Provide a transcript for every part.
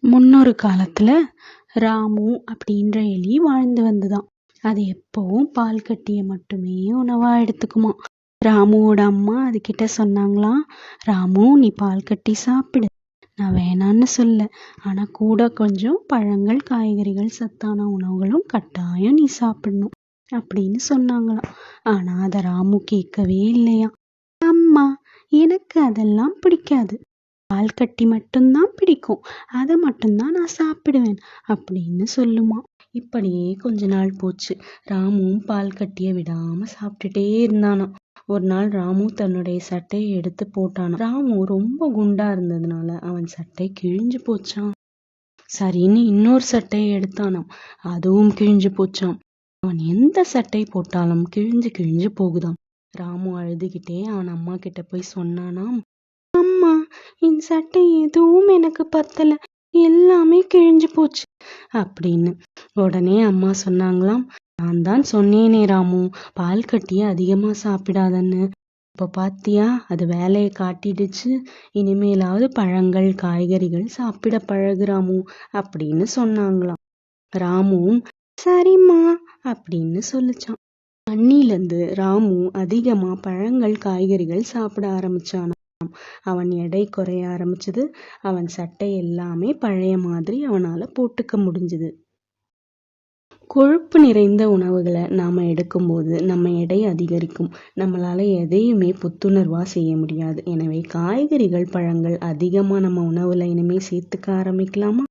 முன்னொரு காலத்துல ராமு அப்படின்ற எலி வாழ்ந்து வந்துதான். அது எப்பவும் பால் கட்டிய மட்டுமே உணவா எடுத்துக்குமா. ராமுவோட அம்மா அது கிட்ட சொன்னாங்களாம், ராமு நீ பால் கட்டி சாப்பிடு, நான் வேணான்னு சொல்ல, ஆனா கூட கொஞ்சம் பழங்கள் காய்கறிகள் சத்தான உணவுகளும் கட்டாயம் நீ சாப்பிடணும் அப்படின்னு சொன்னாங்களாம். ஆனா அத ராமு கேட்கவே இல்லையா. அம்மா, எனக்கு அதெல்லாம் பிடிக்காது, பால் கட்டி மட்டும்தான் பிடிக்கும், அதை மட்டும்தான் நான் சாப்பிடுவேன் அப்படின்னு சொல்லுமா. இப்படியே கொஞ்ச நாள் போச்சு. ராமுவும் பால் கட்டிய விடாம சாப்பிட்டுட்டே இருந்தானாம். ஒரு நாள் ராமு தன்னுடைய சட்டையை எடுத்து போட்டானாம். ராமு ரொம்ப குண்டா இருந்ததுனால அவன் சட்டை கிழிஞ்சு போச்சான். சரின்னு இன்னொரு சட்டையை எடுத்தானாம். அதுவும் கிழிஞ்சு போச்சாம். அவன் எந்த சட்டை போட்டாலும் கிழிஞ்சு கிழிஞ்சு போகுதாம். ராமு அழுதுகிட்டே அவன் அம்மா கிட்ட போய் சொன்னானாம், அம்மா, இந்த சட்டை எதுவும் எனக்கு பத்தல, எல்லாமே கிழிஞ்சு போச்சு அப்படின்னு. உடனே அம்மா சொன்னாங்களாம், நான் தான் சொன்னேனே ராமு, பால் கட்டிய அதிகமா சாப்பிடாதன்னு. இப்ப பாத்தியா, அது வேலையை காட்டிடுச்சு. இனிமேலாவது பழங்கள் காய்கறிகள் சாப்பிட பழகு ராமு அப்படின்னு சொன்னாங்களாம். ராமுவும் சரிம்மா அப்படின்னு சொல்லிச்சான். அன்னிலிருந்து ராமு அதிகமா பழங்கள் காய்கறிகள் சாப்பிட ஆரம்பிச்சான். அவன் எடை குறைய ஆரம்பிச்சது. அவன் சட்டை எல்லாமே பழைய மாதிரி அவனால போட்டுக்க முடிஞ்சது. கொழுப்பு நிறைந்த உணவுகளை நாம எடுக்கும்போது நம்ம எடை அதிகரிக்கும். நம்மளால எதையுமே புத்துணர்வா செய்ய முடியாது. எனவே காய்கறிகள் பழங்கள் அதிகமா நம்ம உணவுல இனிமே சேர்த்துக்க ஆரம்பிக்கலாமா.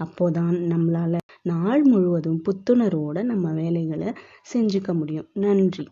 அப்போதான் நம்மளால நாள் முழுவதும் புத்துணர்வோட நம்ம வேலைகளை செஞ்சுக்க முடியும். நன்றி.